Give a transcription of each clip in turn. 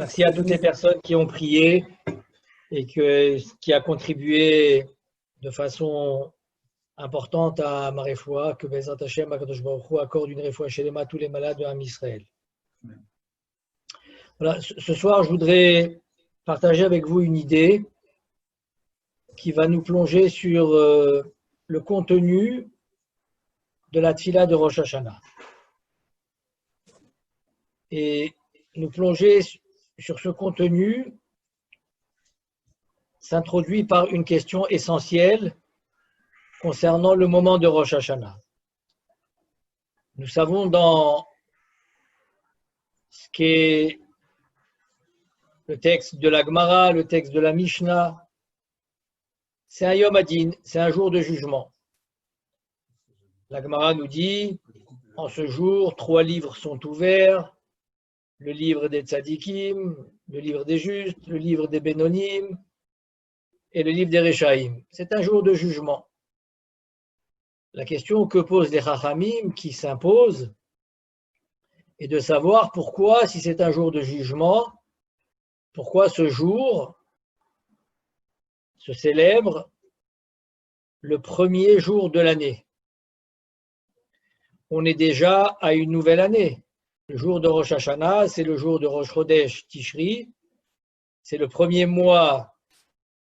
Merci à toutes les personnes qui ont prié et qui a contribué de façon importante à ma réfoua, que Bezrat Hashem Akadosh Baruch Hu accorde une réfoua shelema à tous les malades de Ham Israël. Voilà, ce soir, je voudrais partager avec vous une idée qui va nous plonger sur le contenu de la tfila de Rosh Hashanah. Et nous plonger sur ce contenu s'introduit par une question essentielle concernant le moment de Rosh Hashanah. Nous savons dans ce qu'est le texte de la Gemara, le texte de la Mishnah, c'est un Yom Hadin, c'est un jour de jugement. La Gemara nous dit, en ce jour, 3 livres sont ouverts, le livre des Tzadikim, le livre des Justes, le livre des Bénonim et le livre des Rechaïm. C'est un jour de jugement. La question que posent les Chachamim qui s'impose est de savoir pourquoi, si c'est un jour de jugement, pourquoi ce jour se célèbre le premier jour de l'année. On est déjà à une nouvelle année. Le jour de Rosh Hashanah, c'est le jour de Rosh Chodesh Tishri, c'est le premier mois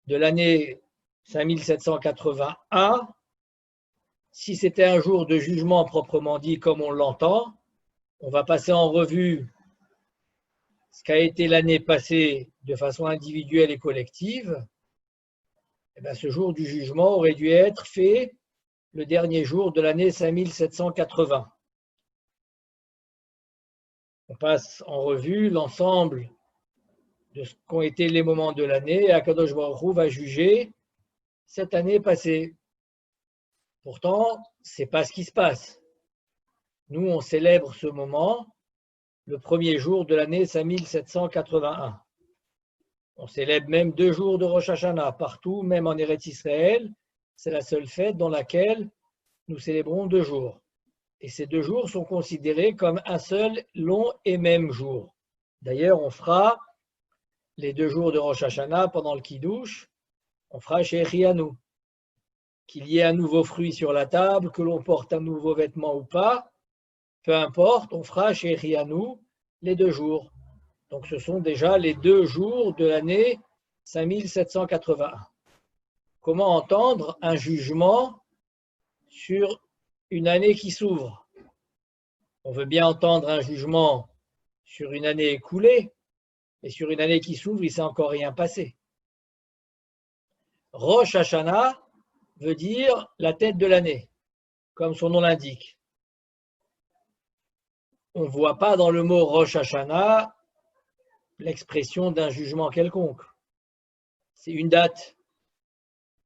de l'année 5781. Si c'était un jour de jugement proprement dit, comme on l'entend, on va passer en revue ce qu'a été l'année passée de façon individuelle et collective. Et bien, ce jour du jugement aurait dû être fait le dernier jour de l'année 5780. On passe en revue l'ensemble de ce qu'ont été les moments de l'année et Akadosh Baruch Hu va juger cette année passée. Pourtant, ce n'est pas ce qui se passe. Nous, on célèbre ce moment le premier jour de l'année 5781. On célèbre même 2 jours de Rosh Hashanah partout, même en Eretz Israël. C'est la seule fête dans laquelle nous célébrons 2 jours. Et ces 2 jours sont considérés comme un seul long et même jour. D'ailleurs, on fera les 2 jours de Rosh Hashanah pendant le Kiddush, on fera Shechianu. Qu'il y ait un nouveau fruit sur la table, que l'on porte un nouveau vêtement ou pas, peu importe, on fera Shechianu les 2 jours. Donc ce sont déjà les 2 jours de l'année 5781. Comment entendre un jugement sur une année qui s'ouvre? On veut bien entendre un jugement sur une année écoulée, mais sur une année qui s'ouvre, il ne s'est encore rien passé. Rosh Hashanah veut dire la tête de l'année, comme son nom l'indique. On ne voit pas dans le mot Rosh Hashanah l'expression d'un jugement quelconque. C'est une date.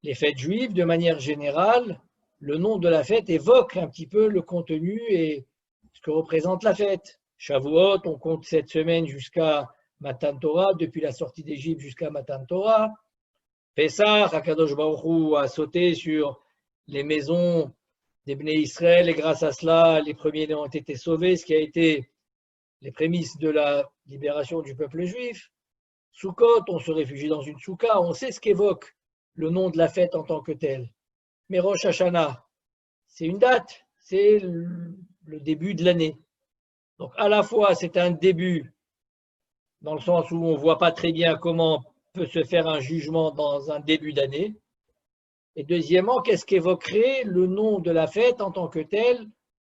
Les fêtes juives, de manière générale, le nom de la fête évoque un petit peu le contenu et ce que représente la fête. Shavuot, on compte 7 semaines jusqu'à Matan Torah, depuis la sortie d'Égypte jusqu'à Matan Torah. Pessah, Akadosh Baruch Hu a sauté sur les maisons des Bnei Israël et grâce à cela, les premiers-nés ont été sauvés, ce qui a été les prémices de la libération du peuple juif. Sukkot, on se réfugie dans une soukha, on sait ce qu'évoque le nom de la fête en tant que telle. Mais Rosh Hashanah, c'est une date, c'est le début de l'année. Donc à la fois, c'est un début, dans le sens où on ne voit pas très bien comment peut se faire un jugement dans un début d'année. Et deuxièmement, qu'est-ce qu'évoquerait le nom de la fête en tant que telle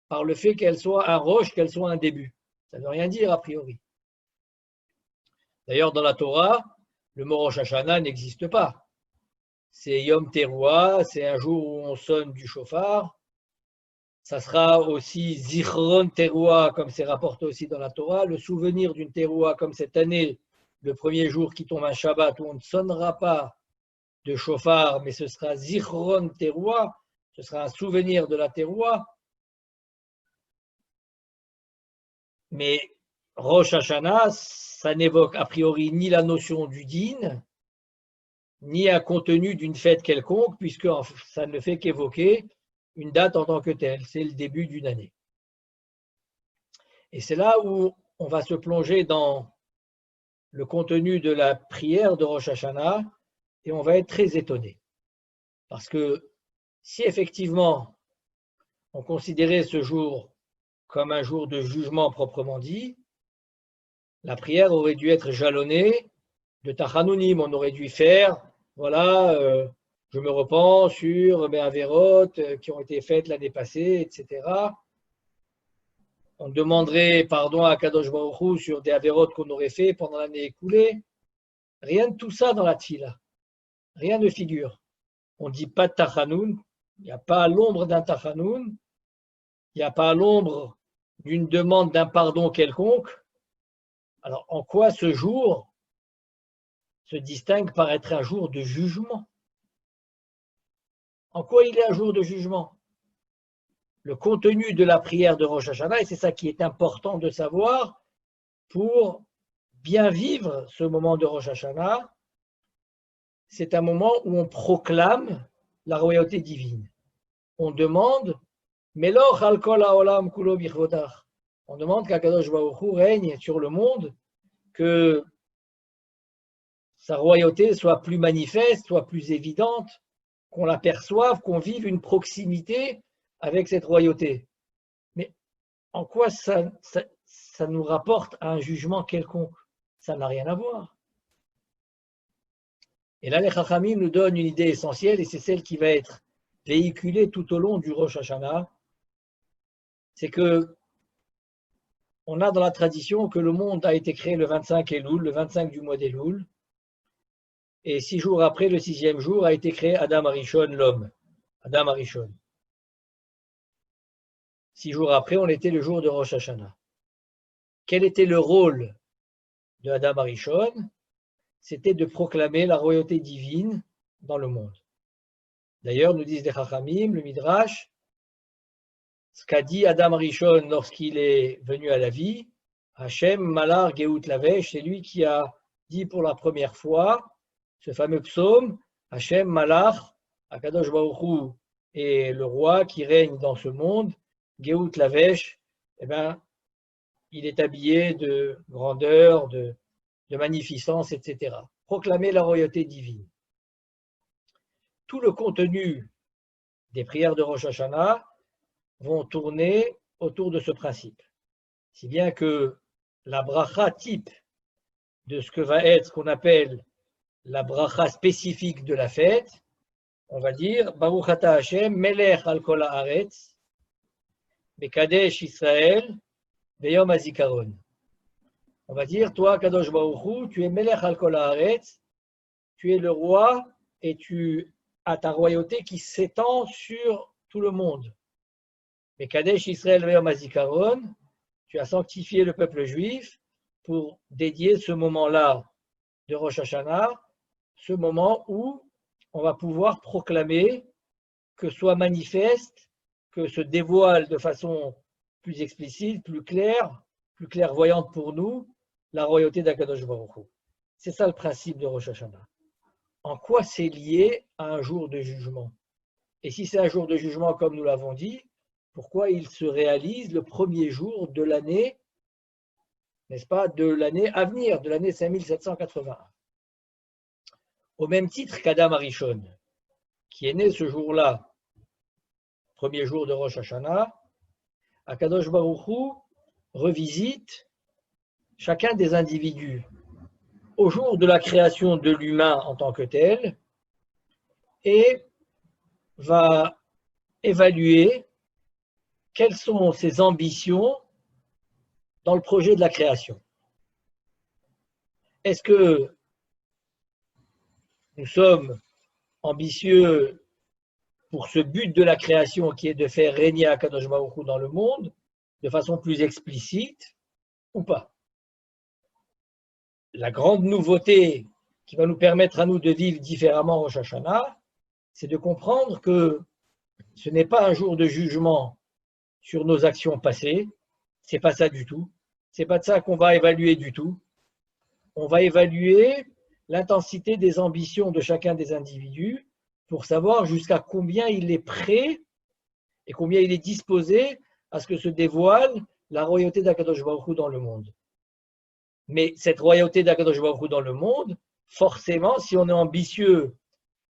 par le fait qu'elle soit un rosh, qu'elle soit un début? Ça ne veut rien dire a priori. D'ailleurs, dans la Torah, le mot Rosh Hashanah n'existe pas. C'est Yom Teruah, c'est un jour où on sonne du chauffard. Ça sera aussi Zichron Teruah, comme c'est rapporté aussi dans la Torah, le souvenir d'une Teruah comme cette année, le premier jour qui tombe un Shabbat où on ne sonnera pas de chauffard, mais ce sera Zichron Teruah, ce sera un souvenir de la Teruah. Mais Rosh Hashanah, ça n'évoque a priori ni la notion du din, ni un contenu d'une fête quelconque, puisque ça ne fait qu'évoquer une date en tant que telle, c'est le début d'une année. Et c'est là où on va se plonger dans le contenu de la prière de Rosh Hashanah et on va être très étonné. Parce que si effectivement on considérait ce jour comme un jour de jugement proprement dit, la prière aurait dû être jalonnée de Tachanunim. On aurait dû faire, voilà, je me repens sur mes avérotes qui ont été faites l'année passée, etc. On demanderait pardon à Kadosh Baruch Hu sur des avérotes qu'on aurait fait pendant l'année écoulée. Rien de tout ça dans la tfila. Rien ne figure. On ne dit pas de Tachanoun. Il n'y a pas l'ombre d'un Tachanoun. Il n'y a pas l'ombre d'une demande d'un pardon quelconque. Alors, en quoi ce jour se distingue par être un jour de jugement? En quoi il est un jour de jugement? Le contenu de la prière de Rosh Hashanah, et c'est ça qui est important de savoir pour bien vivre ce moment de Rosh Hashanah, c'est un moment où on proclame la royauté divine. On demande Meloch al kol haolam kulo birvodach. On demande qu'Akadosh Baruch Hu règne sur le monde, que sa royauté soit plus manifeste, soit plus évidente, qu'on l'aperçoive, qu'on vive une proximité avec cette royauté. Mais en quoi ça nous rapporte à un jugement quelconque? Ça n'a rien à voir. Et là, les Chachamim nous donnent une idée essentielle, et c'est celle qui va être véhiculée tout au long du Rosh Hashanah. C'est que on a dans la tradition que le monde a été créé le 25 Elul, le 25 du mois d'Elul, et 6 jours après, le 6e jour, a été créé Adam Arishon, l'homme. Adam Arishon. 6 jours après, on était le jour de Rosh Hashanah. Quel était le rôle de Adam Arishon? C'était de proclamer la royauté divine dans le monde. D'ailleurs, nous disent les Chachamim, le Midrash, ce qu'a dit Adam Arishon lorsqu'il est venu à la vie, Hashem Malar Geout Lavesh, c'est lui qui a dit pour la première fois ce fameux psaume, Hashem Malar, Akadosh Baruch Hu est le roi qui règne dans ce monde, Geout Lavesh, eh bien, il est habillé de grandeur, de magnificence, etc. Proclamer la royauté divine. Tout le contenu des prières de Rosh Hashanah vont tourner autour de ce principe. Si bien que la bracha type de ce que va être, ce qu'on appelle la bracha spécifique de la fête, on va dire Baruch ata Hashem, Melech al kol haaretz, Mekadesh Israël, Beyom HaZikaron. On va dire, toi, Kadosh Baruch Hu, tu es Melech al kol haaretz, tu es le roi et tu as ta royauté qui s'étend sur tout le monde. Mais Kadesh Israël Beyom HaZikaron, tu as sanctifié le peuple juif pour dédier ce moment-là de Rosh Hashanah, ce moment où on va pouvoir proclamer que soit manifeste, que se dévoile de façon plus explicite, plus clairvoyante pour nous, la royauté d'Akadosh Baruch Hu. C'est ça le principe de Rosh Hashanah. En quoi c'est lié à un jour de jugement? Et si c'est un jour de jugement, comme nous l'avons dit, pourquoi il se réalise le premier jour de l'année, n'est-ce pas, de l'année à venir, de l'année 5781? Au même titre qu'Adam Arishon, qui est né ce jour-là, premier jour de Rosh Hashanah, Akadosh Baruch Hu revisite chacun des individus au jour de la création de l'humain en tant que tel et va évaluer quelles sont ses ambitions dans le projet de la création. Est-ce que nous sommes ambitieux pour ce but de la création qui est de faire régner Akadosh Baruch Hu dans le monde de façon plus explicite ou pas? La grande nouveauté qui va nous permettre à nous de vivre différemment Rosh Hashanah, c'est de comprendre que ce n'est pas un jour de jugement sur nos actions passées, c'est pas ça du tout, c'est pas de ça qu'on va évaluer du tout. On va évaluer l'intensité des ambitions de chacun des individus pour savoir jusqu'à combien il est prêt et combien il est disposé à ce que se dévoile la royauté d'Akadosh Baruch Hu dans le monde. Mais cette royauté d'Akadosh Baruch Hu dans le monde, forcément, si on est ambitieux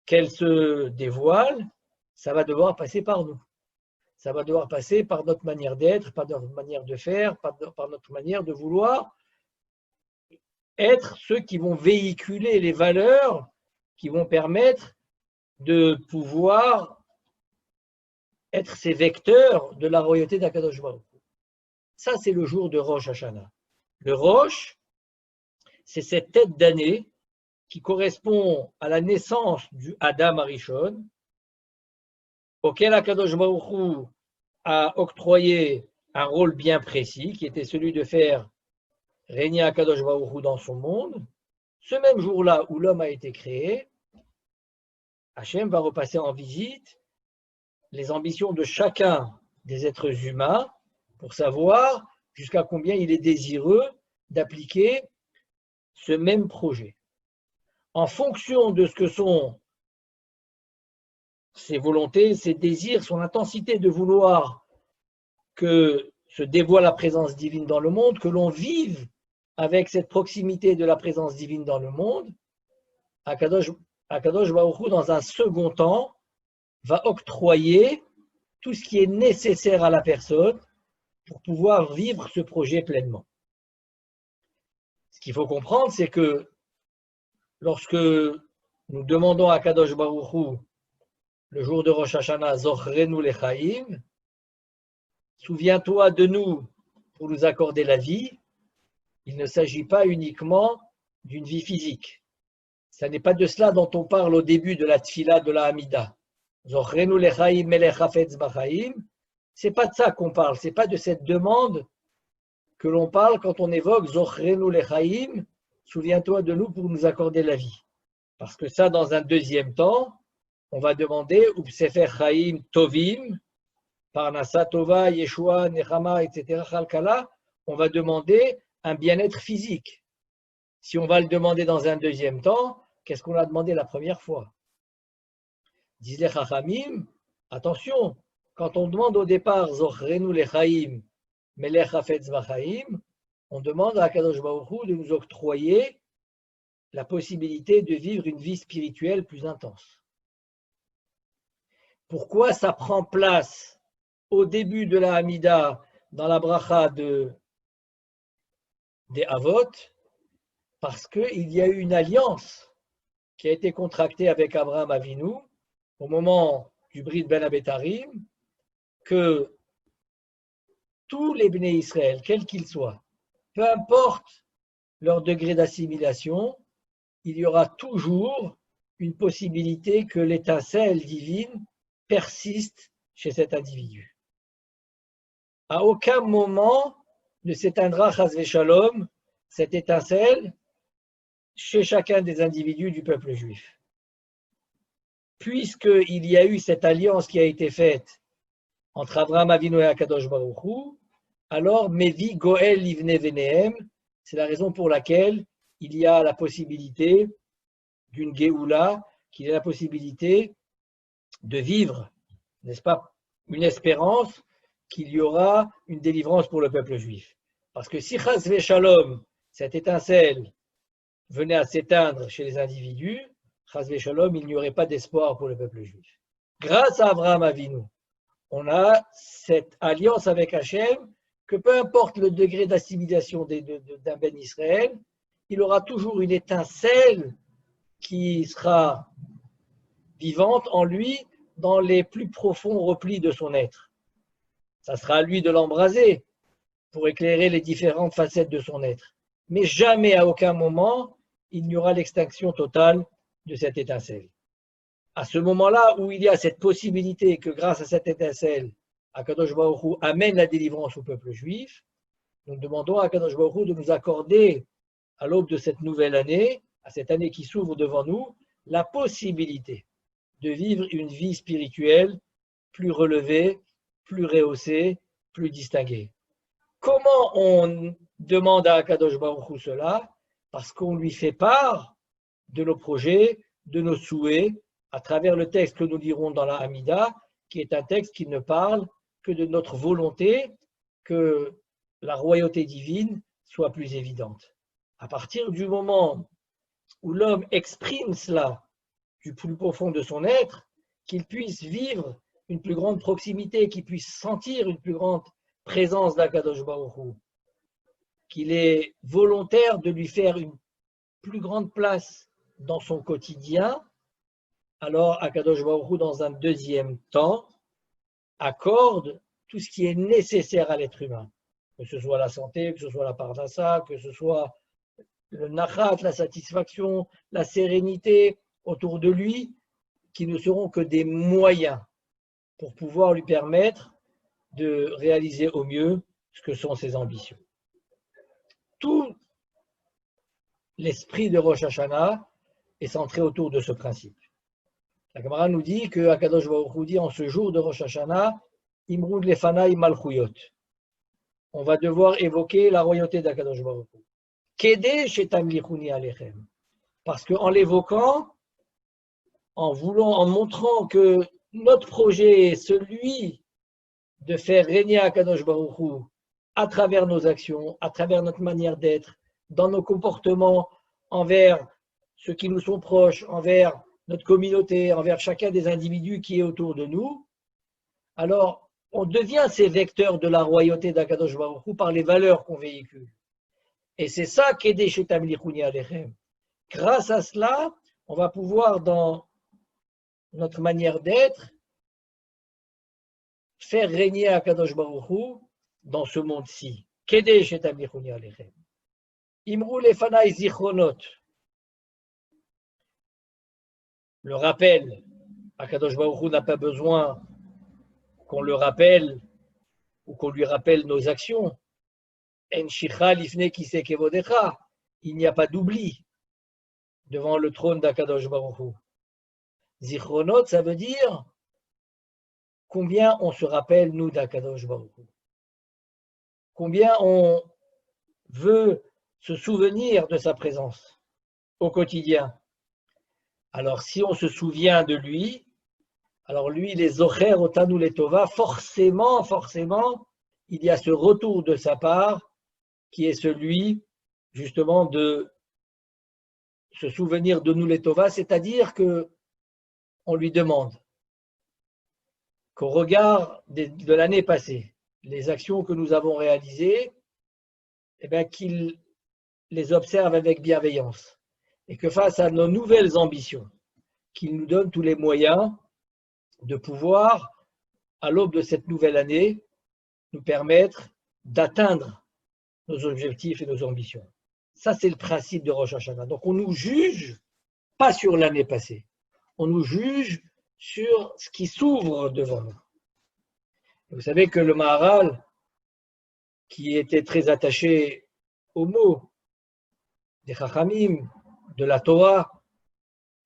qu'elle se dévoile, ça va devoir passer par nous. Ça va devoir passer par notre manière d'être, par notre manière de faire, par notre manière de vouloir être ceux qui vont véhiculer les valeurs qui vont permettre de pouvoir être ces vecteurs de la royauté d'Akadosh Baruch Hu. Ça, c'est le jour de Rosh Hashanah. Le Rosh, c'est cette tête d'année qui correspond à la naissance du Adam Arishon, auquel Akadosh Baruch Hu a octroyé un rôle bien précis, qui était celui de faire régner Akadosh Baruch Hu dans son monde. Ce même jour-là où l'homme a été créé, Hachem va repasser en visite les ambitions de chacun des êtres humains pour savoir jusqu'à combien il est désireux d'appliquer ce même projet. En fonction de ce que sont ses volontés, ses désirs, son intensité de vouloir que se dévoile la présence divine dans le monde, que l'on vive avec cette proximité de la présence divine dans le monde, Akadosh Baruch Hu, dans un second temps, va octroyer tout ce qui est nécessaire à la personne pour pouvoir vivre ce projet pleinement. Ce qu'il faut comprendre, c'est que lorsque nous demandons à Kadosh Baruch Hu, le jour de Rosh Hashanah, Zochrenu lechaim, souviens-toi de nous pour nous accorder la vie, il ne s'agit pas uniquement d'une vie physique. Ce n'est pas de cela dont on parle au début de la tfila de la Hamida. Zochrenu lechaim melech hafetz bachaim. C'est pas de ça qu'on parle, c'est pas de cette demande que l'on parle quand on évoque Zochrenu lechaim, souviens-toi de nous pour nous accorder la vie. Parce que ça, dans un deuxième temps, on va demander Upsefer Chaim Tovim, Parnasa Tova, Yeshua, Nechama, etc., Chalkala, on va demander un bien-être physique. Si on va le demander dans un deuxième temps, qu'est-ce qu'on a demandé la première fois? Disent les Chachamim, attention, quand on demande au départ Zochrenu lechaim, Melech hafetz bachaim, on demande à Kadosh Baruch Hu de nous octroyer la possibilité de vivre une vie spirituelle plus intense. Pourquoi ça prend place au début de la Hamida dans la bracha des Avot? Parce qu'il y a eu une alliance qui a été contractée avec Abraham Avinu au moment du Brit Ben Abetarim, que tous les Bnei Israël, quels qu'ils soient, peu importe leur degré d'assimilation, il y aura toujours une possibilité que l'étincelle divine persiste chez cet individu. À aucun moment ne s'éteindra chas v'shalom cette étincelle chez chacun des individus du peuple juif. Puisqu'il y a eu cette alliance qui a été faite entre Abraham Avinu et Akadosh Baruch Hu, alors Mevi Goel Livne Venehem, c'est la raison pour laquelle il y a la possibilité d'une Géoula, qu'il y a la possibilité de vivre, n'est-ce pas, une espérance qu'il y aura une délivrance pour le peuple juif. Parce que si chas v'shalom, cette étincelle venait à s'éteindre chez les individus, chas v'shalom, il n'y aurait pas d'espoir pour le peuple juif. Grâce à Abraham Avinu, on a cette alliance avec Hachem, que peu importe le degré d'assimilation d'un Ben Israël, il aura toujours une étincelle qui sera vivante en lui dans les plus profonds replis de son être. Ça sera à lui de l'embraser pour éclairer les différentes facettes de son être. Mais jamais, à aucun moment, il n'y aura l'extinction totale de cette étincelle. À ce moment-là où il y a cette possibilité que grâce à cette étincelle, Akadosh Baruch Hu amène la délivrance au peuple juif, nous demandons à Akadosh Baruch Hu de nous accorder, à l'aube de cette nouvelle année, à cette année qui s'ouvre devant nous, la possibilité de vivre une vie spirituelle plus relevée, plus rehaussée, plus distinguée. Comment on demande à Akadosh Baruch Hu cela? Parce qu'on lui fait part de nos projets, de nos souhaits, à travers le texte que nous lirons dans la Hamida, qui est un texte qui ne parle que de notre volonté que la royauté divine soit plus évidente. À partir du moment où l'homme exprime cela du plus profond de son être, qu'il puisse vivre une plus grande proximité, qu'il puisse sentir une plus grande présence d'Akadosh Baruch Hu, qu'il est volontaire de lui faire une plus grande place dans son quotidien, alors Akadosh Baruch Hu, dans un deuxième temps, accorde tout ce qui est nécessaire à l'être humain, que ce soit la santé, que ce soit la parnassa, que ce soit le nachat, la satisfaction, la sérénité autour de lui, qui ne seront que des moyens pour pouvoir lui permettre de réaliser au mieux ce que sont ses ambitions. Tout l'esprit de Rosh Hashanah est centré autour de ce principe. La Gemara nous dit que Akadosh Baruch Hu dit en ce jour de Rosh Hashanah, Imrud lefanai malchuyot. On va devoir évoquer la royauté d'Akadosh Baruch Hu. Kede shetamlichuni alechem. Parce qu'en l'évoquant, en montrant que notre projet est celui de faire régner Akadosh Baruch Hu à travers nos actions, à travers notre manière d'être, dans nos comportements envers ceux qui nous sont proches, envers notre communauté, envers chacun des individus qui est autour de nous, alors on devient ces vecteurs de la royauté d'Akadosh Baruch Hu par les valeurs qu'on véhicule. Et c'est ça qu'aider chez Tamlichuni Alechem. Grâce à cela, on va pouvoir, dans notre manière d'être, faire régner Akadosh Baruch Hu dans ce monde-ci. Qu'aider chez Tamlichuni Alechem. Imru lefanai zichronot. Le rappel, Akadosh Baruch Hu n'a pas besoin qu'on le rappelle ou qu'on lui rappelle nos actions. En shicha lifne kisei kevodecha. Il n'y a pas d'oubli devant le trône d'Akadosh Baruch Hu. Zichronot, ça veut dire combien on se rappelle, nous, d'Akadosh Baruch Hu. Combien on veut se souvenir de sa présence au quotidien. Alors, si on se souvient de lui, alors lui, les Zocher, Otanu, les Tova, forcément, il y a ce retour de sa part qui est celui, justement, de se souvenir de nous, les Tova, c'est-à-dire que on lui demande qu'au regard de l'année passée, les actions que nous avons réalisées, eh bien, qu'il les observe avec bienveillance et que face à nos nouvelles ambitions, qu'il nous donne tous les moyens de pouvoir, à l'aube de cette nouvelle année, nous permettre d'atteindre nos objectifs et nos ambitions. Ça, c'est le principe de Rosh Hashanah. Donc, on nous juge pas sur l'année passée, on nous juge sur ce qui s'ouvre devant nous. Vous savez que le Maharal, qui était très attaché aux mots des Chachamim, de la Torah,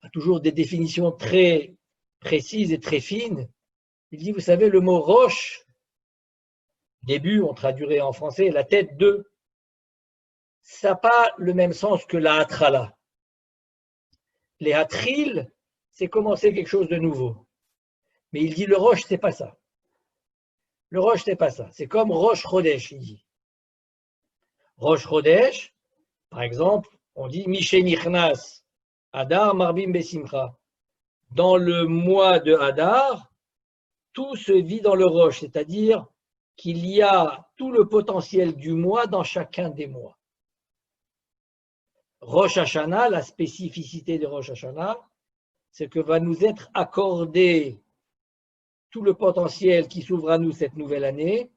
a toujours des définitions très précises et très fines. Il dit, vous savez, le mot roche, début, on traduirait en français, la tête de, ça n'a pas le même sens que la hatrala. Les hatril, c'est commencer quelque chose de nouveau. Mais il dit le roche, c'est pas ça. Le roche, c'est pas ça. C'est comme Rosh Chodesh, il dit. Rosh Chodesh, par exemple, on dit Mishe Nichnas, Adar Marbim Besimcha. Dans le mois de Hadar, tout se vit dans le roche, c'est-à-dire qu'il y a tout le potentiel du mois dans chacun des mois. Rosh Hashanah, la spécificité de Rosh Hashanah, c'est que va nous être accordé tout le potentiel qui s'ouvre à nous cette nouvelle année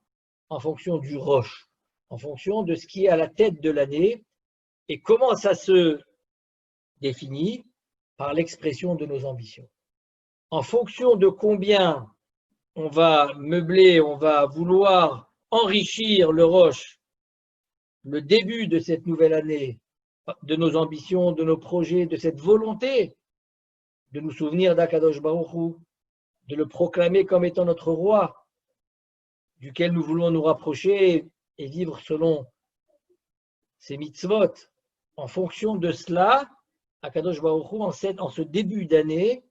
en fonction du roche, en fonction de ce qui est à la tête de l'année et comment ça se définit par l'expression de nos ambitions. En fonction de combien on va meubler, on va vouloir enrichir le roche, le début de cette nouvelle année, de nos ambitions, de nos projets, de cette volonté de nous souvenir d'Akadosh Baruch Hu, de le proclamer comme étant notre roi, duquel nous voulons nous rapprocher et vivre selon ses mitzvot. En fonction de cela, Akadosh Baruch Hu, en ce début d'année,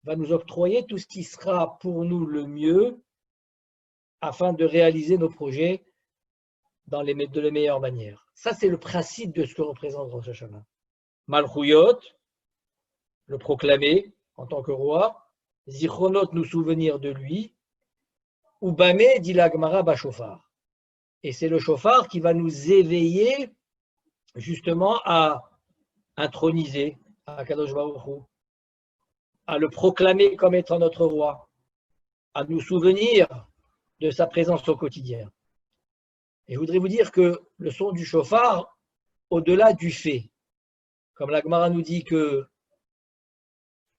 va nous octroyer tout ce qui sera pour nous le mieux afin de réaliser nos projets de la meilleure manière. Ça, c'est le principe de ce que représente Rosh Hashanah. Malchuyot, le proclamer en tant que roi. Zichronot, nous souvenir de lui. Ubame, dit la Gemara, Bashofar. Et c'est le shofar qui va nous éveiller justement à introniser à Kadosh Baruch Hu, à le proclamer comme étant notre roi, à nous souvenir de sa présence au quotidien. Et je voudrais vous dire que le son du shofar, au-delà du fait, comme la Gemara nous dit que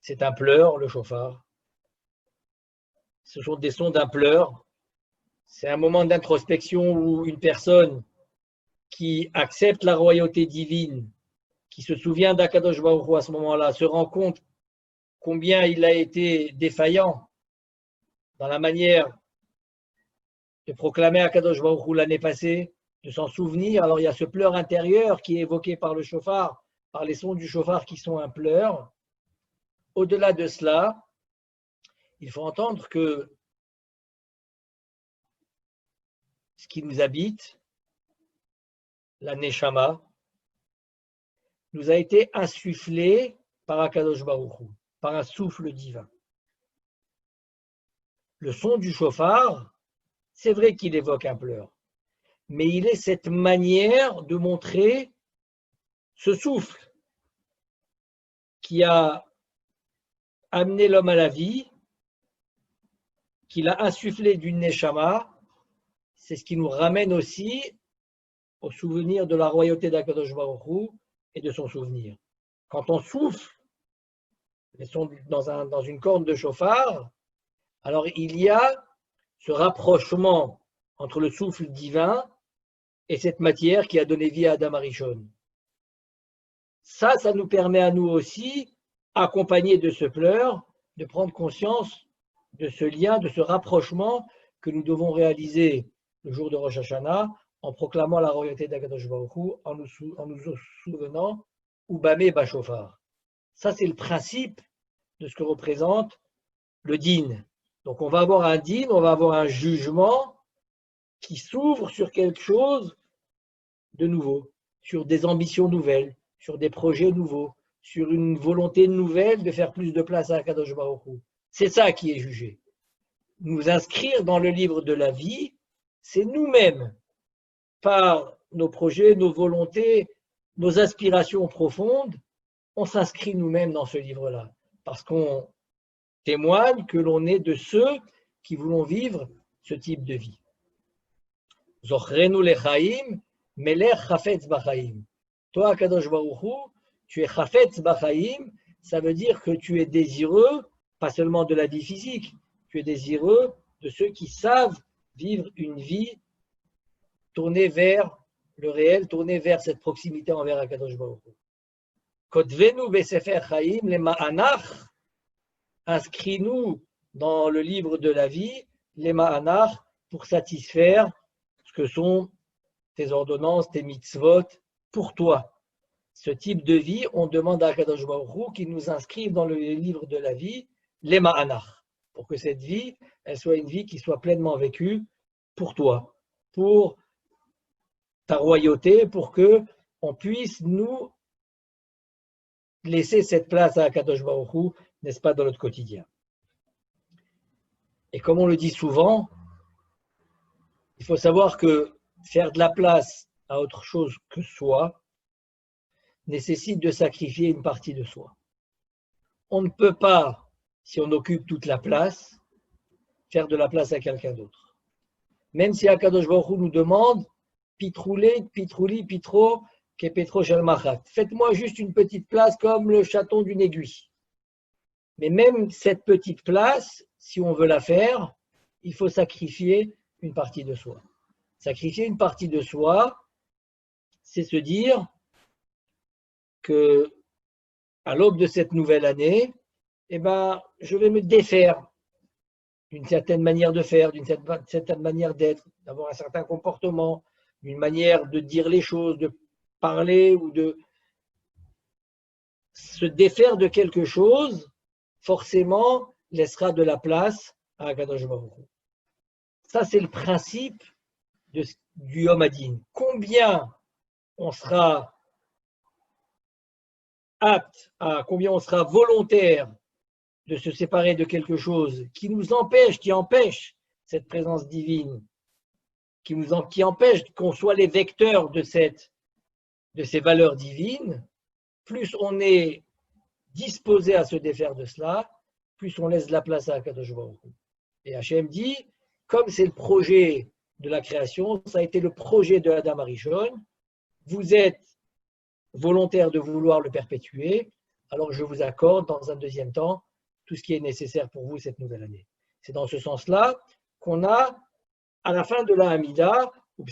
c'est un pleur, le shofar, ce sont des sons d'un pleur, c'est un moment d'introspection où une personne qui accepte la royauté divine, qui se souvient d'Akadosh Baruch Hu à ce moment-là, se rend compte combien il a été défaillant dans la manière de proclamer Akadosh Baruch Hu l'année passée, de s'en souvenir. Alors il y a ce pleur intérieur qui est évoqué par le shofar, par les sons du shofar qui sont un pleur. Au-delà de cela, il faut entendre que ce qui nous habite, la Neshama, nous a été insufflé par Akadosh Baruch Hu, par un souffle divin. Le son du shofar, c'est vrai qu'il évoque un pleur, mais il est cette manière de montrer ce souffle qui a amené l'homme à la vie, qui l'a insufflé d'une neshama. C'est ce qui nous ramène aussi au souvenir de la royauté d'Akadosh Baruch Hu et de son souvenir. Quand on souffle dans une corne de chauffard, alors il y a ce rapprochement entre le souffle divin et cette matière qui a donné vie à Adam Arishon. Ça nous permet à nous aussi, accompagnés de ce pleur, de prendre conscience de ce lien, de ce rapprochement que nous devons réaliser le jour de Rosh Hashanah en proclamant la royauté d'Akadosh Baruch Hu, en nous souvenant Ubame Bashofar. Ça, c'est le principe de ce que représente le din. Donc, on va avoir un din, on va avoir un jugement qui s'ouvre sur quelque chose de nouveau, sur des ambitions nouvelles, sur des projets nouveaux, sur une volonté nouvelle de faire plus de place à Akadosh Baruch Hu. C'est ça qui est jugé. Nous inscrire dans le livre de la vie, c'est nous-mêmes, par nos projets, nos volontés, nos aspirations profondes, on s'inscrit nous-mêmes dans ce livre-là, parce qu'on témoigne que l'on est de ceux qui voulons vivre ce type de vie. Zochrenu lechaim, melech chafetz bachaim. Toi, Kadosh Baruch Hu, tu es chafetz bachaim, ça veut dire que tu es désireux, pas seulement de la vie physique, tu es désireux de ceux qui savent vivre une vie tournée vers le réel, tournée vers cette proximité envers Akadosh Baruch Hu. Kotvenu besefer chaim le ma'anach, inscris-nous dans le livre de la vie, les ma'anach, pour satisfaire ce que sont tes ordonnances, tes mitzvot, pour toi. Ce type de vie, on demande à Akadosh Baruch Hu qu'il nous inscrive dans le livre de la vie, les ma'anach, pour que cette vie, elle soit une vie qui soit pleinement vécue pour toi, pour ta royauté, pour que on puisse nous laisser cette place à Akadosh Baruch Hu, n'est-ce pas, dans notre quotidien. Et comme on le dit souvent, il faut savoir que faire de la place à autre chose que soi nécessite de sacrifier une partie de soi. On ne peut pas, si on occupe toute la place, faire de la place à quelqu'un d'autre. Même si Akadosh Baruch Hu nous demande Pitroulé, Pitrouli, Pitro, Kepetro Shalmachat. Faites-moi juste une petite place comme le chaton d'une aiguille. Mais même cette petite place, si on veut la faire, il faut sacrifier une partie de soi. Sacrifier une partie de soi, c'est se dire que à l'aube de cette nouvelle année, je vais me défaire d'une certaine manière de faire, d'une certaine manière d'être, d'avoir un certain comportement, d'une manière de dire les choses, de parler ou de se défaire de quelque chose, forcément laissera de la place à Akadosh Baruch Hu. Ça, c'est le principe du Yom Hadin. Combien on sera apte, combien on sera volontaire de se séparer de quelque chose qui nous empêche, qui empêche cette présence divine, qui empêche qu'on soit les vecteurs de ces valeurs divines, plus on est disposé à se défaire de cela, plus on laisse de la place à Akadosh Baruch Hu. Et Hachem dit, comme c'est le projet de la création, ça a été le projet de Adam Arishon, vous êtes volontaire de vouloir le perpétuer, alors je vous accorde dans un deuxième temps tout ce qui est nécessaire pour vous cette nouvelle année. C'est dans ce sens-là qu'on a, à la fin de la Hamida, une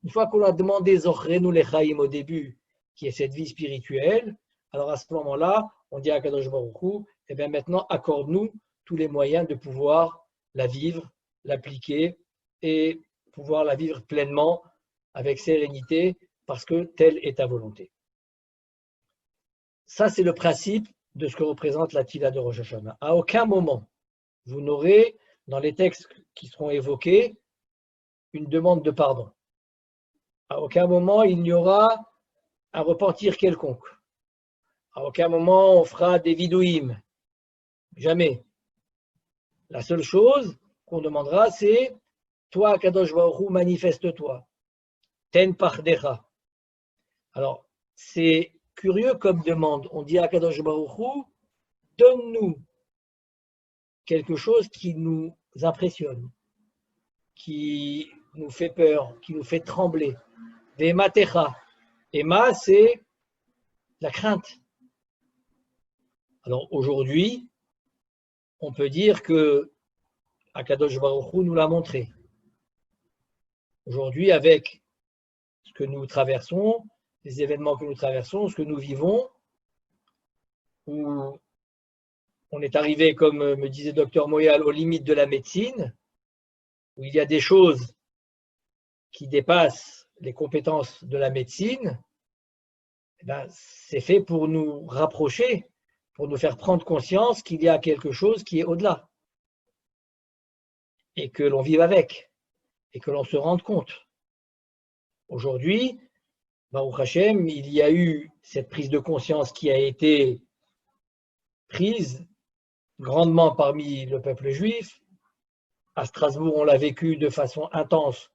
fois qu'on a demandé Zochrenu lechaim au début, qui est cette vie spirituelle, alors à ce moment-là, on dit à Kadosh Baruch Hu, eh bien maintenant, accorde-nous tous les moyens de pouvoir la vivre, l'appliquer et pouvoir la vivre pleinement, avec sérénité, parce que telle est ta volonté. Ça, c'est le principe de ce que représente la Tila de Rosh Hashanah. À aucun moment, vous n'aurez, dans les textes qui seront évoqués, une demande de pardon. À aucun moment, il n'y aura un repentir quelconque. À aucun moment, on fera des vidouim. Jamais. La seule chose qu'on demandera, c'est toi, Kadosh Baruch Hu, manifeste-toi. Ten pardecha. Alors, c'est curieux comme demande. On dit à Kadosh Baruch Hu, donne-nous quelque chose qui nous impressionne, qui nous fait peur, qui nous fait trembler. Vema techa. Ema, c'est la crainte. Alors aujourd'hui, on peut dire que Akadosh Baruch Hu nous l'a montré. Aujourd'hui, avec ce que nous traversons, les événements que nous traversons, ce que nous vivons, où on est arrivé, comme me disait Dr Moyal, aux limites de la médecine, où il y a des choses qui dépassent les compétences de la médecine, eh bien, c'est fait pour nous rapprocher, pour nous faire prendre conscience qu'il y a quelque chose qui est au-delà, et que l'on vive avec, et que l'on se rende compte. Aujourd'hui, Baruch Hashem, il y a eu cette prise de conscience qui a été prise grandement parmi le peuple juif. À Strasbourg, on l'a vécu de façon intense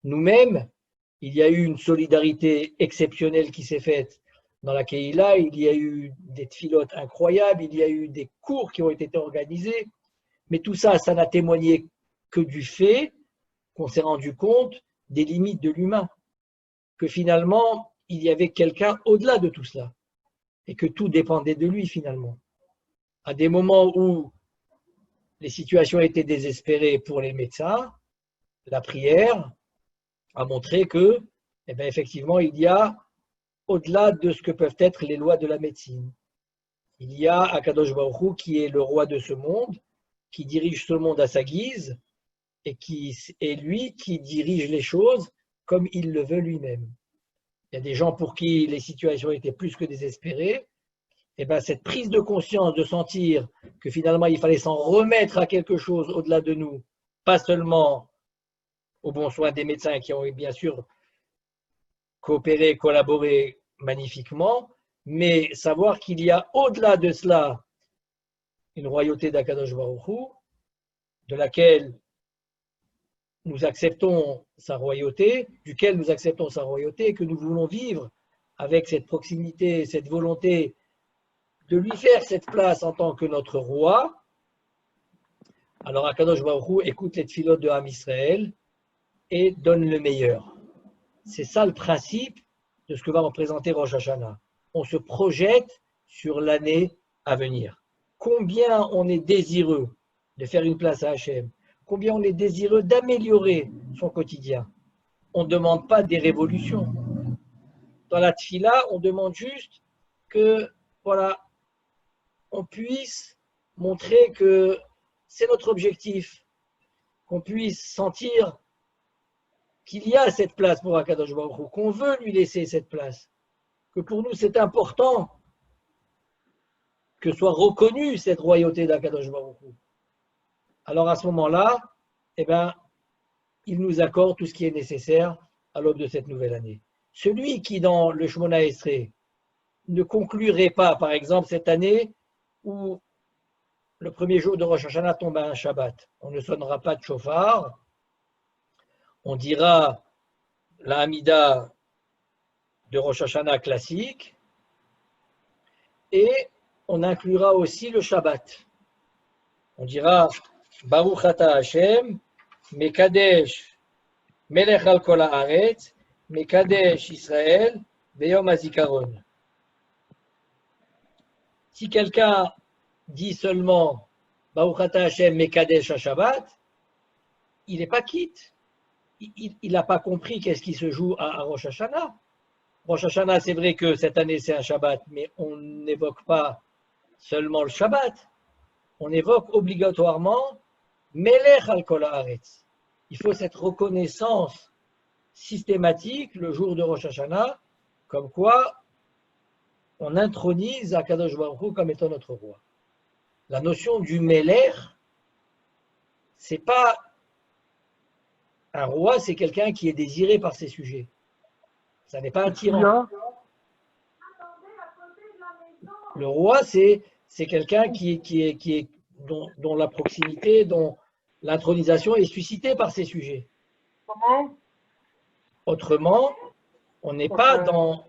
nous-mêmes. Il y a eu une solidarité exceptionnelle qui s'est faite dans la Keïla. Il y a eu des tfilotes incroyables, il y a eu des cours qui ont été organisés. Mais tout ça, ça n'a témoigné que du fait qu'on s'est rendu compte des limites de l'humain. Que finalement, il y avait quelqu'un au-delà de tout cela. Et que tout dépendait de lui finalement. À des moments où les situations étaient désespérées pour les médecins, la prière a montré que, eh bien, effectivement, il y a au-delà de ce que peuvent être les lois de la médecine. Il y a Akadosh Baruch Hu qui est le roi de ce monde, qui dirige ce monde à sa guise, et qui est lui qui dirige les choses comme il le veut lui-même. Il y a des gens pour qui les situations étaient plus que désespérées. Et bien, cette prise de conscience de sentir que finalement il fallait s'en remettre à quelque chose au-delà de nous, pas seulement aux bons soins des médecins qui ont bien sûr coopéré, collaboré magnifiquement, mais savoir qu'il y a au-delà de cela une royauté d'Akadosh Baruch Hu, de laquelle nous acceptons sa royauté, duquel nous acceptons sa royauté, et que nous voulons vivre avec cette proximité, cette volonté de lui faire cette place en tant que notre roi. Alors Akadosh Baruch Hu écoute les tfilotes de Ham Israël et donne le meilleur. C'est ça le principe de ce que va représenter Rosh Hashanah. On se projette sur l'année à venir. Combien on est désireux de faire une place à Hachem, combien on est désireux d'améliorer son quotidien. On ne demande pas des révolutions. Dans la tfila, on demande juste que, voilà, on puisse montrer que c'est notre objectif, qu'on puisse sentir qu'il y a cette place pour Akadosh Baruch Hu, qu'on veut lui laisser cette place, que pour nous c'est important que soit reconnue cette royauté d'Akadosh Baruch Hu. Alors à ce moment-là, eh ben, il nous accorde tout ce qui est nécessaire à l'aube de cette nouvelle année. Celui qui, dans le Shemona Esrei, ne conclurait pas, par exemple, cette année où le premier jour de Rosh Hashanah tombe à un Shabbat, on ne sonnera pas de chauffard, on dira la Hamida de Rosh Hashanah classique et on inclura aussi le Shabbat. On dira Baruch Ata Hashem, Mekadesh Melech al Kol Haaretz, Mekadesh Israël, Beyom HaZikaron. Si quelqu'un dit seulement Baruch Ata Hashem, Mekadesh HaShabbat, il n'est pas quitte. Il n'a pas compris qu'est-ce qui se joue à Rosh Hashanah. Rosh Hashanah, c'est vrai que cette année c'est un Shabbat, mais on n'évoque pas seulement le Shabbat. On évoque obligatoirement Melech al Kol Haaretz. Il faut cette reconnaissance systématique le jour de Rosh Hashanah, comme quoi on intronise Akadosh Baruch Hu comme étant notre roi. La notion du Melech, c'est pas un roi, c'est quelqu'un qui est désiré par ses sujets. Ça n'est pas un tyran. Le roi, c'est quelqu'un dont la proximité, dont l'intronisation est suscitée par ses sujets. Autrement, on n'est pas dans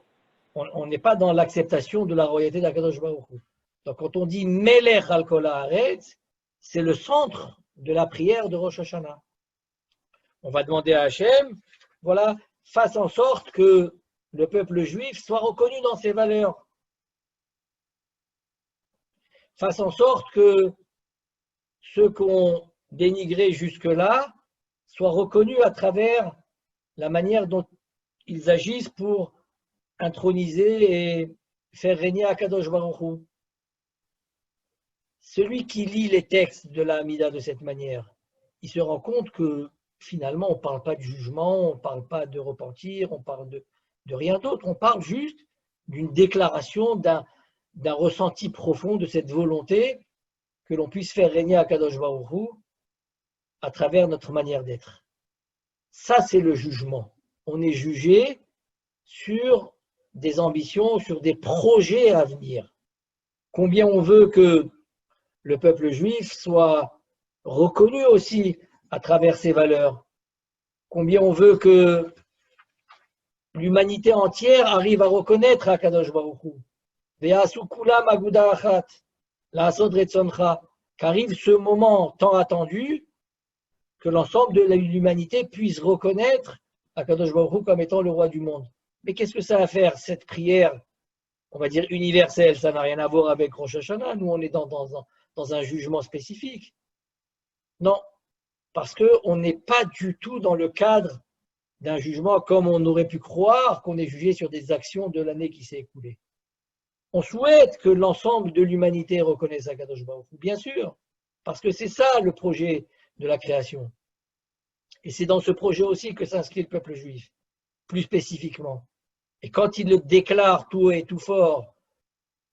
l'acceptation de la royauté d'Akadosh Baruch Hu. Donc, quand on dit Melech al Kol Haaretz, c'est le centre de la prière de Rosh Hashanah. On va demander à Hachem, voilà, fasse en sorte que le peuple juif soit reconnu dans ses valeurs. Fasse en sorte que ceux qu'on dénigrait jusque-là soient reconnus à travers la manière dont ils agissent pour introniser et faire régner Akadosh Baruch Hu. Celui qui lit les textes de la Hamida de cette manière, il se rend compte que finalement, on ne parle pas de jugement, on ne parle pas de repentir, on parle de rien d'autre. On parle juste d'une déclaration, d'un ressenti profond de cette volonté que l'on puisse faire régner Akadosh Baruch Hu à travers notre manière d'être. Ça, c'est le jugement. On est jugé sur des ambitions, sur des projets à venir. Combien on veut que le peuple juif soit reconnu aussi à travers ses valeurs. Combien on veut que l'humanité entière arrive à reconnaître Akadosh Baruch Hu. Ve'asu kulam aguda achat, la'asod retzoncha, qu'arrive ce moment tant attendu que l'ensemble de l'humanité puisse reconnaître Akadosh Baruch Hu comme étant le roi du monde. Mais qu'est-ce que ça a à faire, cette prière, on va dire universelle? Ça n'a rien à voir avec Rosh Hashanah. Nous, on est dans un jugement spécifique. Non, parce qu'on n'est pas du tout dans le cadre d'un jugement comme on aurait pu croire qu'on est jugé sur des actions de l'année qui s'est écoulée. On souhaite que l'ensemble de l'humanité reconnaisse Akadosh Baruch Hu, bien sûr, parce que c'est ça le projet de la création. Et c'est dans ce projet aussi que s'inscrit le peuple juif, plus spécifiquement. Et quand il le déclare tout haut et tout fort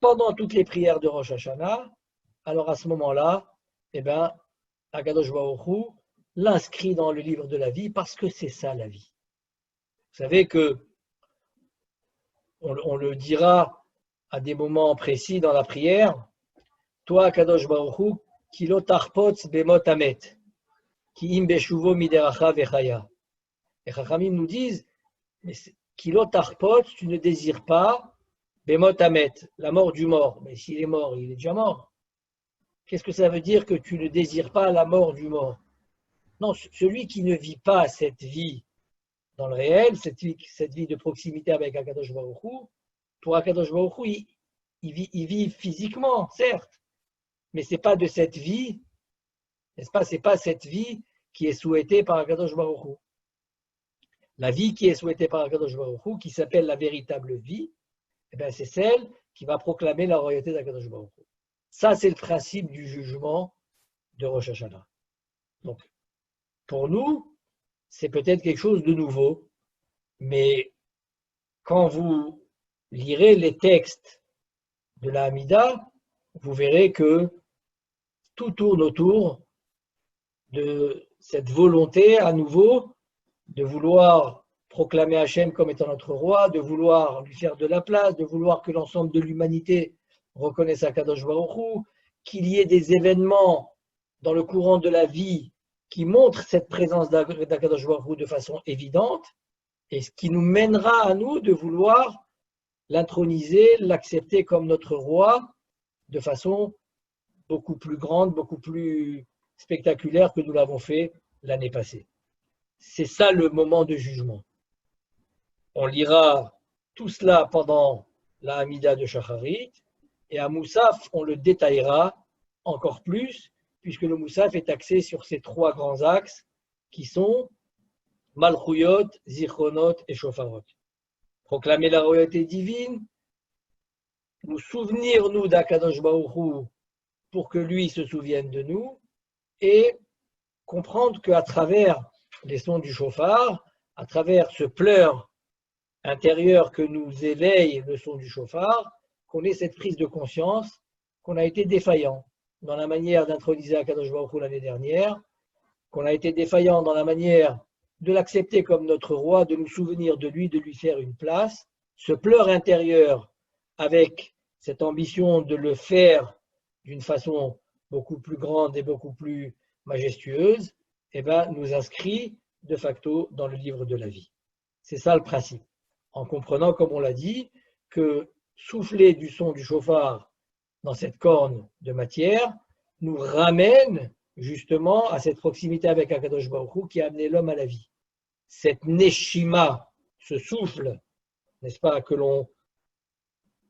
pendant toutes les prières de Rosh Hashanah, alors à ce moment-là, Akadosh Baruch Hu l'inscrit dans le livre de la vie parce que c'est ça la vie. Vous savez que on le dira à des moments précis dans la prière. Toi, Akadosh Baruch Hu, ki lo tarpotz bemot amet, ki im beshuvo mideracha vechaya. Les Chachamim nous disent, ki lo tarpotz, tu ne désires pas bemot amet, la mort du mort. Mais s'il est mort, il est déjà mort. Qu'est-ce que ça veut dire que tu ne désires pas la mort du mort? Non, celui qui ne vit pas cette vie dans le réel, cette vie de proximité avec Akadosh Baruch Hu, pour Akadosh Baruch Hu, il vit physiquement, certes, mais ce n'est pas de cette vie, n'est-ce pas? Ce n'est pas cette vie qui est souhaitée par Akadosh Baruch Hu. La vie qui est souhaitée par Akadosh Baruch Hu, qui s'appelle la véritable vie, c'est celle qui va proclamer la royauté d'Akadosh Baruch Hu. Ça, c'est le principe du jugement de Rosh Hashanah. Donc, pour nous, c'est peut-être quelque chose de nouveau, mais quand vous lirez les textes de la Hamida, vous verrez que tout tourne autour de cette volonté à nouveau de vouloir proclamer Hachem comme étant notre roi, de vouloir lui faire de la place, de vouloir que l'ensemble de l'humanité reconnaisse Akadosh Baruch Hu, qu'il y ait des événements dans le courant de la vie qui montrent cette présence d'Akadosh Baruch Hu de façon évidente, et ce qui nous mènera à nous de vouloir l'introniser, l'accepter comme notre roi de façon beaucoup plus grande, beaucoup plus spectaculaire que nous l'avons fait l'année passée. C'est ça le moment de jugement. On lira tout cela pendant la Hamida de Shacharit, et à Moussaf, on le détaillera encore plus, puisque le Moussaf est axé sur ces trois grands axes qui sont Malchuyot, Zichronot et Shofarot. Proclamer la royauté divine, nous souvenir, nous, d'Akadosh Baruch Hu, pour que lui se souvienne de nous, et comprendre qu'à travers les sons du chauffard, à travers ce pleur intérieur que nous éveille le son du chauffard, qu'on ait cette prise de conscience qu'on a été défaillant dans la manière d'introniser Akadosh Baruch Hu l'année dernière, qu'on a été défaillant dans la manière de l'accepter comme notre roi, de nous souvenir de lui, de lui faire une place. Ce pleur intérieur avec cette ambition de le faire d'une façon beaucoup plus grande et beaucoup plus majestueuse, nous inscrit de facto dans le livre de la vie. C'est ça le principe. En comprenant, comme on l'a dit, que souffler du son du chauffard dans cette corne de matière nous ramène justement à cette proximité avec Akadosh Baruch Hu qui a amené l'homme à la vie. Cette neshima, ce souffle, n'est-ce pas, que l'on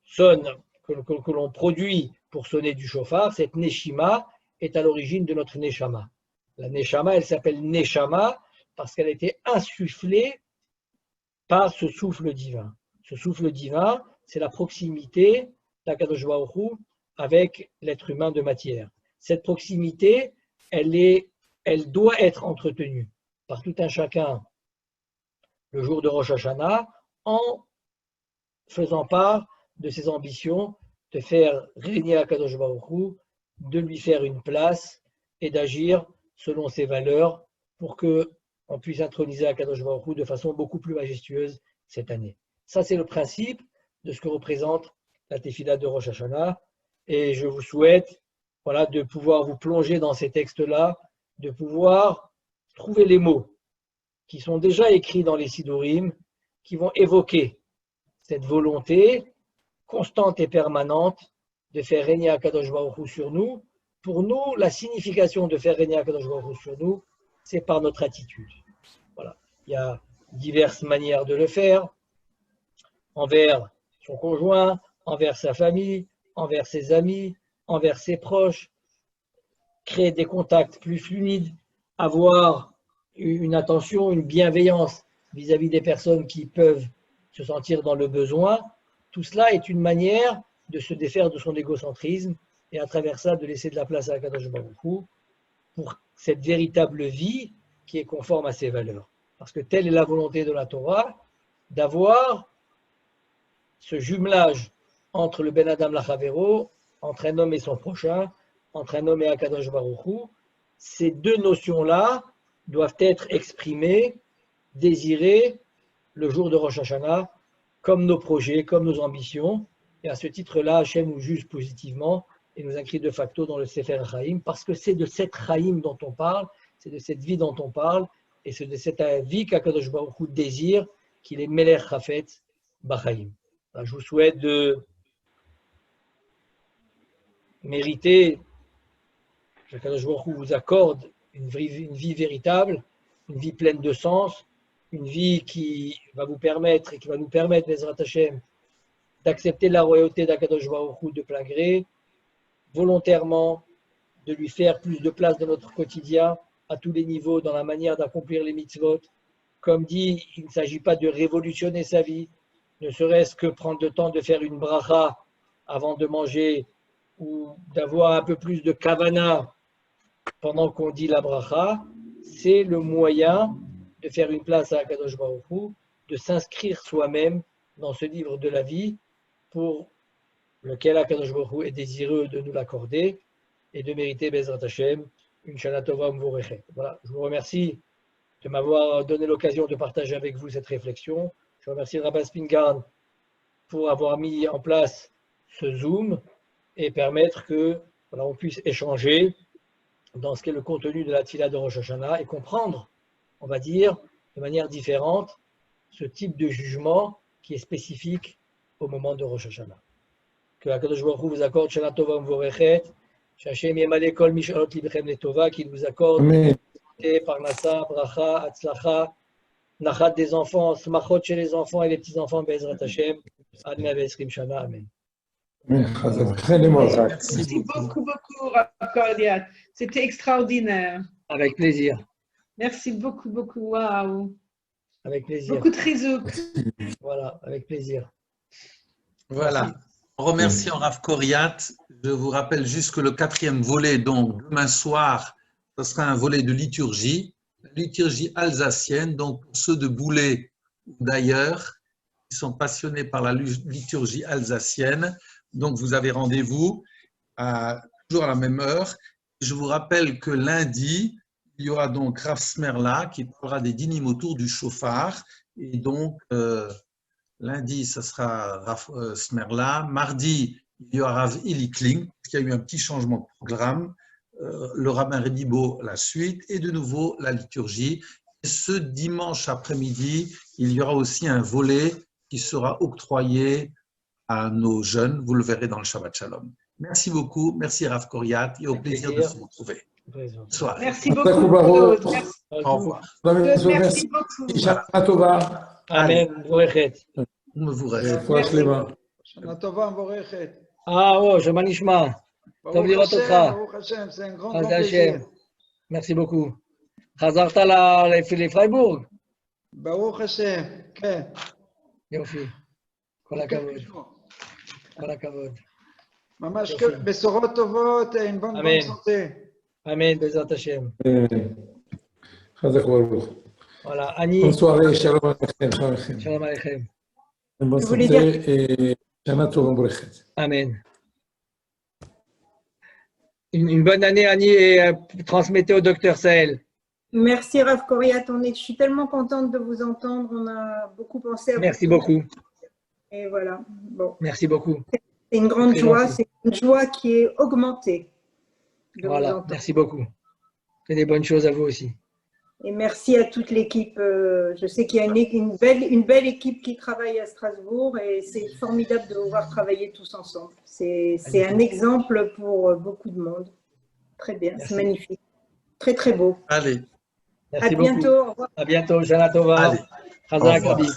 sonne, que l'on produit pour sonner du chauffard, cette neshima est à l'origine de notre neshama. La neshama, elle s'appelle neshama parce qu'elle a été insufflée par ce souffle divin. Ce souffle divin, c'est la proximité d'Akadosh Baruch Hu avec l'être humain de matière. Cette proximité, elle doit être entretenue par tout un chacun le jour de Rosh Hashanah en faisant part de ses ambitions de faire régner Akadosh Baruch Hu, de lui faire une place et d'agir selon ses valeurs pour qu'on puisse introniser Akadosh Baruch Hu de façon beaucoup plus majestueuse cette année. Ça, c'est le principe de ce que représente la Tefila de Rosh Hashanah. Et je vous souhaite de pouvoir vous plonger dans ces textes-là, de pouvoir trouver les mots qui sont déjà écrits dans les Sidurim, qui vont évoquer cette volonté constante et permanente de faire régner Akadosh Baruch Hu sur nous. Pour nous, la signification de faire régner Akadosh Baruch Hu sur nous, c'est par notre attitude. Voilà. Il y a diverses manières de le faire, envers son conjoint, envers sa famille, envers ses amis, envers ses proches, créer des contacts plus fluides, avoir une attention, une bienveillance vis-à-vis des personnes qui peuvent se sentir dans le besoin. Tout cela est une manière de se défaire de son égocentrisme et à travers ça de laisser de la place à Akadosh Baruch Hu pour cette véritable vie qui est conforme à ses valeurs. Parce que telle est la volonté de la Torah, d'avoir ce jumelage entre le Ben Adam Lachavero, entre un homme et son prochain, entre un homme et Akadosh Baruch Hu. Ces deux notions-là doivent être exprimées, désirées le jour de Rosh Hashanah, comme nos projets, comme nos ambitions. Et à ce titre-là, Hachem nous juge positivement et nous inscrit de facto dans le Sefer Chaim, parce que c'est de cette Chaim dont on parle, c'est de cette vie dont on parle, et c'est de cette vie qu'Akadosh Baruch Hu désire, qu'il est Melech Chafetz Bachaim. Je vous souhaite de mériter, qu'Akadosh Baruch Hu vous accorde une vie véritable, une vie pleine de sens, une vie qui va vous permettre et qui va nous permettre, Bezrat Hashem, d'accepter la royauté d'Akadosh Baruch Hu de plein gré, volontairement, de lui faire plus de place dans notre quotidien, à tous les niveaux, dans la manière d'accomplir les mitzvot. Comme dit, il ne s'agit pas de révolutionner sa vie, ne serait-ce que prendre le temps de faire une bracha avant de manger ou d'avoir un peu plus de kavana pendant qu'on dit la bracha. C'est le moyen de faire une place à Akadosh Baruch Hu, de s'inscrire soi-même dans ce livre de la vie pour lequel Akadosh Baruch Hu est désireux de nous l'accorder et de mériter Bezrat Hashem une Shana Tova U'Mvorechet. Voilà, je vous remercie de m'avoir donné l'occasion de partager avec vous cette réflexion. Je remercie le rabbin Spingarn pour avoir mis en place ce Zoom et permettre que voilà, on puisse échanger dans ce qu'est le contenu de la Tfila de Rosh Hashanah et comprendre, on va dire, de manière différente, ce type de jugement qui est spécifique au moment de Rosh Hashanah. Que Akadosh Baruch Hu vous accorde Shana Tova Mvorechet, Shachem Yemale Kol Mishalot Libchem Letova, qui nous accorde Amen. Parnassa, Bracha, Atzlacha, Nachat des enfants, Smachot chez les enfants et les petits-enfants, Bezrat Hashem, Ad 120 Shana, Amen. Merci beaucoup, Rav Kordiat. C'était extraordinaire. Avec plaisir. Merci beaucoup, waouh. Avec plaisir. Beaucoup de rizouk. Voilà, avec plaisir. Voilà. Merci. En remerciant Rav Kordiat, je vous rappelle juste que le 4e volet, donc demain soir, ce sera un volet de liturgie, la liturgie alsacienne, donc pour ceux de Boulay ou d'ailleurs, qui sont passionnés par la liturgie alsacienne. Donc vous avez rendez-vous toujours à la même heure. Je vous rappelle que lundi, il y aura donc Rav Smerla qui parlera des dynimes autour du chauffard. Et donc, lundi, ce sera Rav Smerla. Mardi, il y aura Rav Eli Kling, parce qu'il y a eu un petit changement de programme. Le rabbin Redibo, la suite, et de nouveau la liturgie. Et ce dimanche après-midi, il y aura aussi un volet qui sera octroyé à nos jeunes. Vous le verrez dans le Shabbat Shalom. Merci beaucoup. Merci Rav Kordiat et au plaisir de se retrouver. Bonsoir. Merci beaucoup. Claude. Merci. Au revoir. Merci beaucoup. Shana Tova. Amen. Vous restez. Shana Tova Mvorechet. Ah, oh, je m'anishma. Tov lirot otcha. Baruch Hashem, c'est un grand plaisir. Merci beaucoup. Chazarta les Freiburg. Baruch Hashem, כן. יופי. כל הכבוד. כל הכבוד. ממש בשורות טובות, עם בון בון סוטה. אמן, בעזרת השם. חזק וברוך. Voilà, Annie. Bonne soirée, shalom aleichem. Shalom aleichem. Shalom aleichem. Bonne santé et Shana Tova Mvorechet. Amen. Une bonne année, Annie, et transmettez au docteur Sahel. Merci Rav Kordiat, je suis tellement contente de vous entendre, on a beaucoup pensé à vous. Merci beaucoup. Et voilà, bon. Merci beaucoup. C'est une grande joie, c'est une joie qui est augmentée. Voilà, merci beaucoup. Et des bonnes choses à vous aussi. Et merci à toute l'équipe. Je sais qu'il y a une belle équipe qui travaille à Strasbourg et c'est formidable de vous voir travailler tous ensemble. C'est un exemple pour beaucoup de monde. Très bien, c'est magnifique. Très, très beau. Allez. Merci à bientôt. Beaucoup. Au revoir. À bientôt. Shana Tova. Chazak Rabbi.